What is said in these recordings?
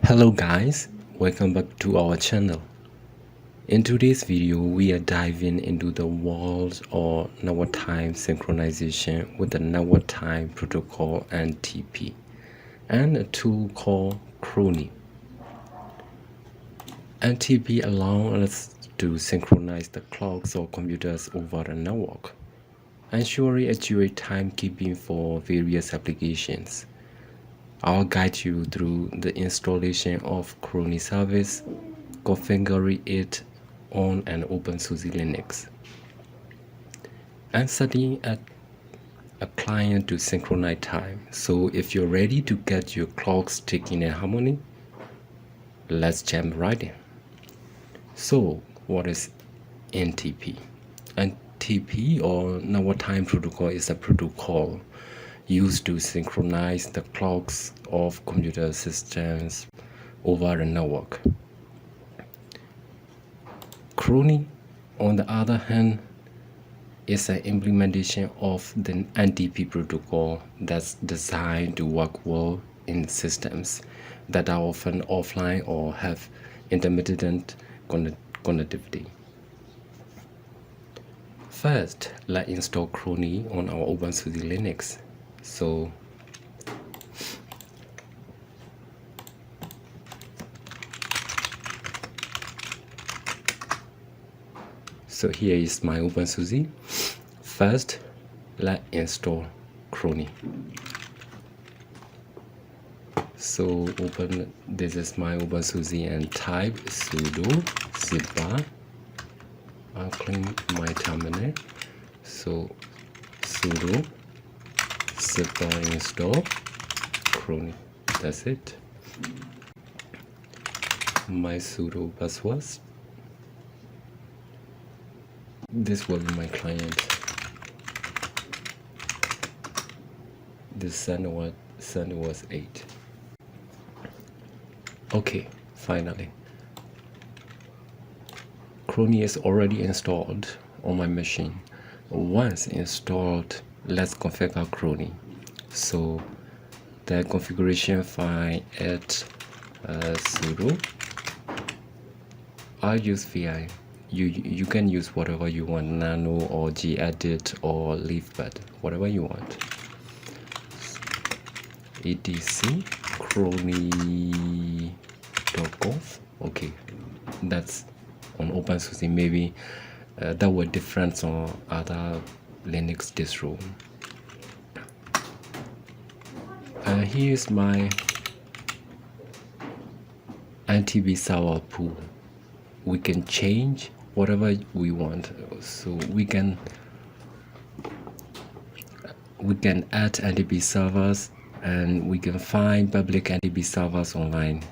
Hello guys, welcome back to our channel. In today's video, we are diving into the world of network time synchronization with the network time protocol NTP and a tool called Chrony. NTP allows us to synchronize the clocks or computers over the network, ensuring accurate timekeeping for various applications. I'll guide you through the installation of Chrony service, configuring it on an OpenSUSE Linux, and setting a client to synchronize time. So if you're ready to get your clocks ticking in harmony, let's jump right in. So what is NTP? NTP, or Network Time Protocol, is a protocol used to synchronize the clocks of computer systems over a network. Chrony, on the other hand, is an implementation of the NTP protocol that's designed to work well in systems that are often offline or have intermittent connectivity. First, let's install Chrony on our OpenSUSE Linux. So here is my OpenSUSE. First, let's install Chrony. So this is my OpenSUSE and type sudo zipbar. I'll clean my terminal. So sudo zipbar install Chrony. That's it. My sudo password. This will be my client. The sender was 8. Okay, finally. Chrony is already installed on my machine. Once installed, let's configure Chrony. So the configuration file at sudo. I'll use vi. You can use whatever you want, nano or gedit or leafpad, whatever you want. etc chrony.conf. Okay, that's on OpenSUSE. Maybe that were different on other Linux distro. Here's my NTP server pool. We can change whatever we want, so we can add NTP servers, and we can find public NTP servers online.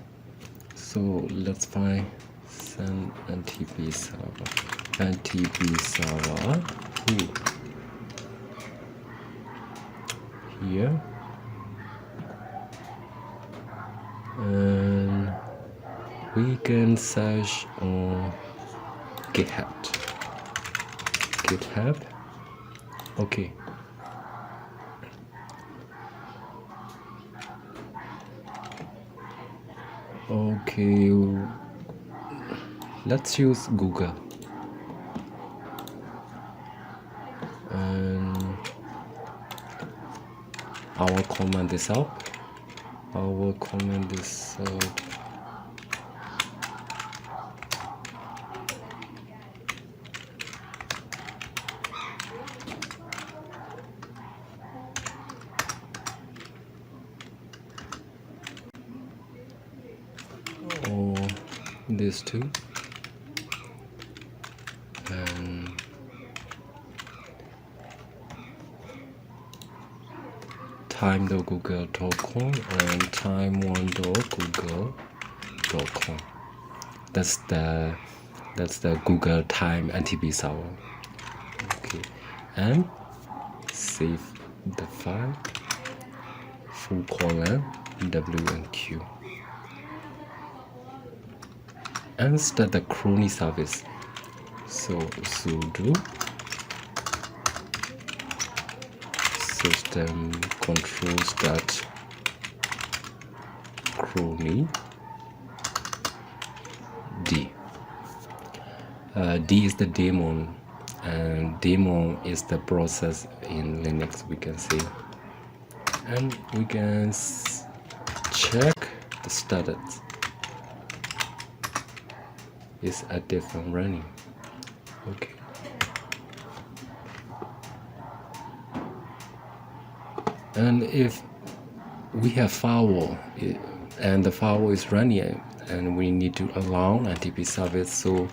So let's find some NTP server. NTP server here, and we can search on GitHub. Okay. Okay, let's use Google. And I will comment this out. Or this too, and time.google.com and time1.google.com. That's the Google Time NTP server. Okay, and save the file, :w and q, and start the Chrony service. So sudo system controls that Chrony D is the daemon, and daemon is the process in Linux, we can say. And we can check the status is active and running. Okay. And if we have firewall and the firewall is running and we need to allow NTP service, so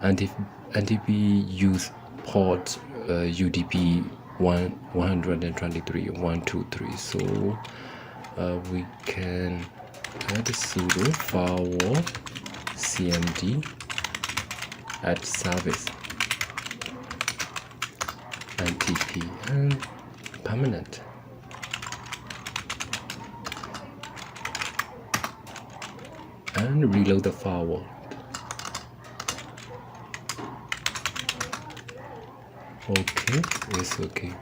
NTP use port UDP 123.123, so we can add sudo firewall cmd add service NTP and permanent. And reload the firewall. Okay, it's okay.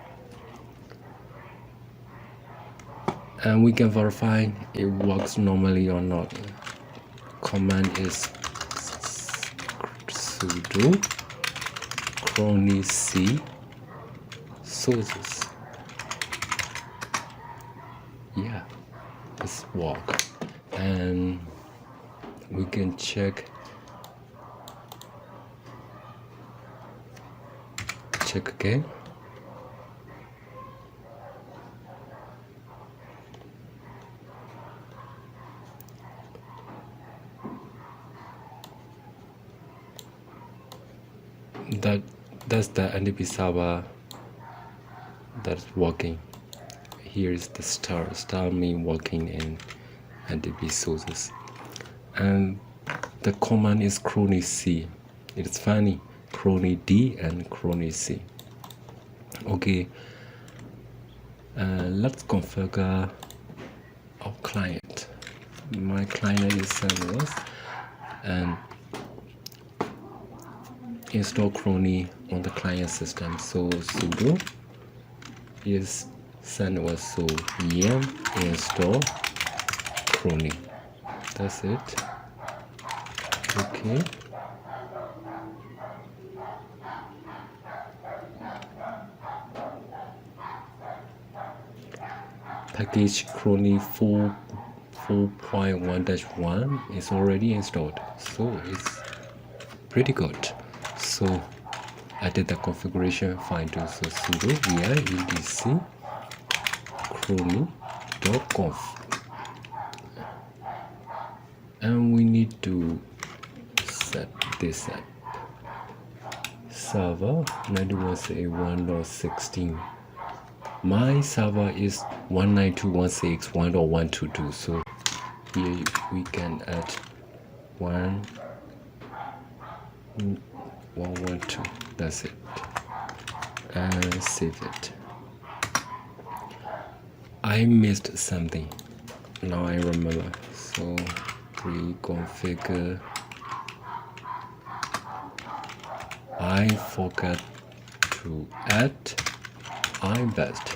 And we can verify it works normally or not. Command is sudo chrony c sources. Yeah, it's work. And we can check again. That's the NTP server that's working. Here is the star mean working in NTP sources. And the command is chrony c. It's funny, chrony d and chrony c. Okay, let's configure our client. My client is servers, and install Chrony on the client system. So sudo is servers, so yum install Chrony. That's it. Okay. Package Chrony 4.1-1 is already installed, so it's pretty good. So I did the configuration fine too. So sudo vi udc chrony.conf, and we need to set this up. Server 91.1.16. My server is 192.168.1.122, so here we can add 1.1.12. That's it, and save it. I missed something. Now I remember. So reconfigure. I forgot to add iBest.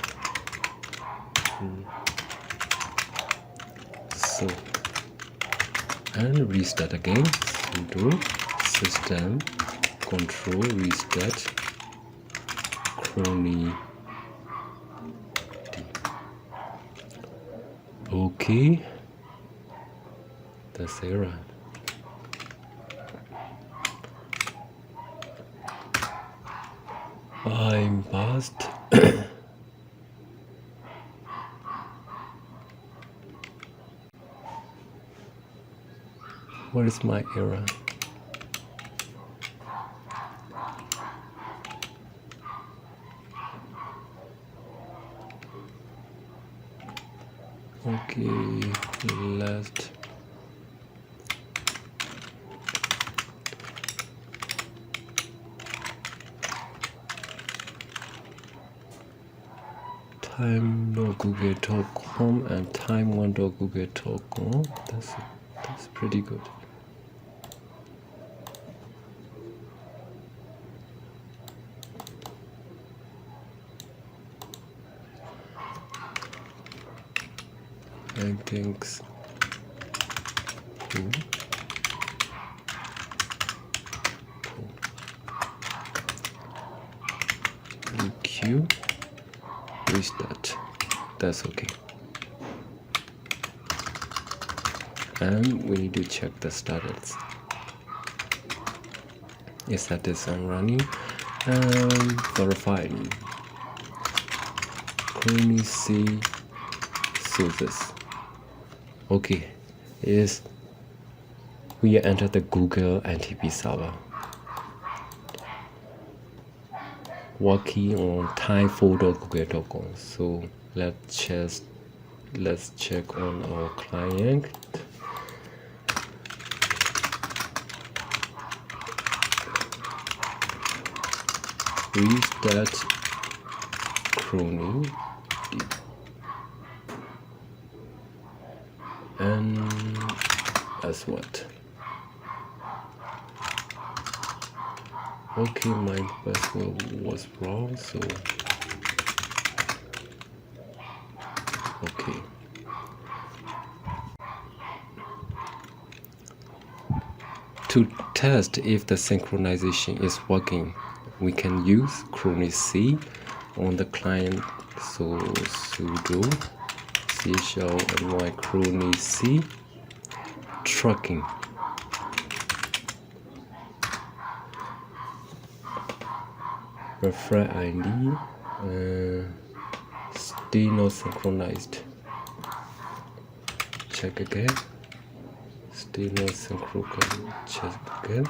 So, and restart again. Sudo system control restart Chrony D. Okay, that's error. I'm past. What is my error? Okay, last. time.google.com and time1.google.com. That's pretty good. And thanks. continue, restart. That's okay. And we need to check the status. Yes, that is running. And verifying. Chrony C sources. Okay, is we enter the Google NTP server. Working on time4.google.com. So let's check on our client. Restart Chrony and as what? Okay, my password was wrong, so okay. To test if the synchronization is working, we can use Chrony C on the client. So sudo chlyny Chrony C tracking. Refresh ID, still not synchronized. Check again. Still not synchronized. Check again.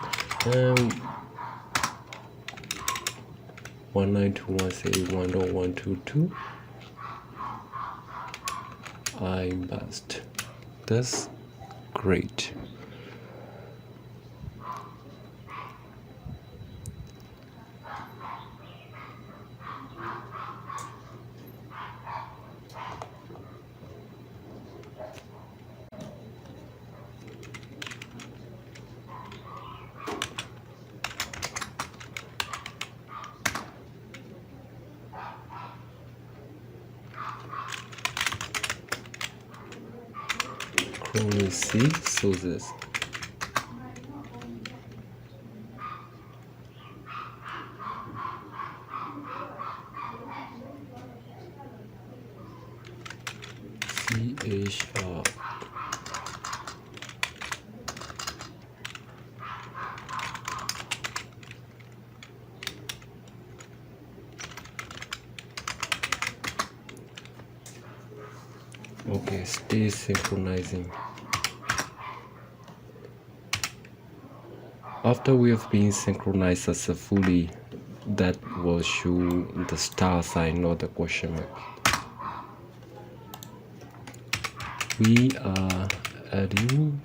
192.168.1.122. I must. That's great. Chrony C sources. CHR. Okay, stay synchronizing. After we have been synchronized successfully, that will show the star sign, not the question mark. We are adding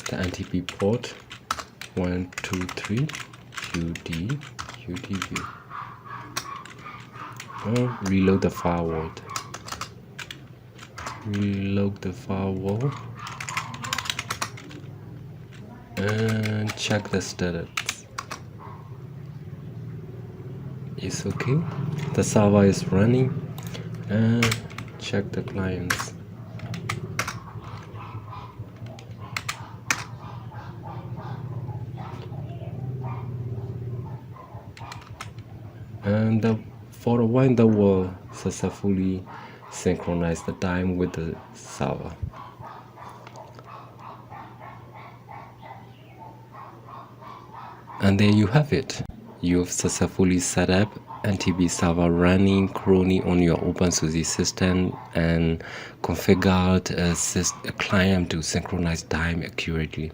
the NTP port 123 UDV. Reload the firewall. And check the status. It's okay. The server is running. And check the clients. And for a while, the will successfully synchronize the time with the server. And there you have it. You've successfully set up NTP server running Chrony on your OpenSUSE system and configured a client to synchronize time accurately.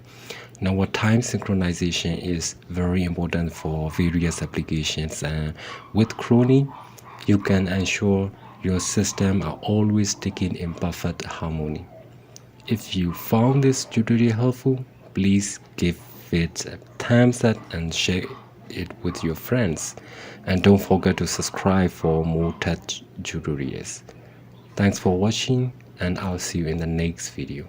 Now, what time synchronization is very important for various applications, and with Chrony, you can ensure your system are always sticking in perfect harmony. If you found this tutorial helpful, please give it a thumbs up and share it with your friends. And don't forget to subscribe for more tech tutorials. Thanks for watching, and I'll see you in the next video.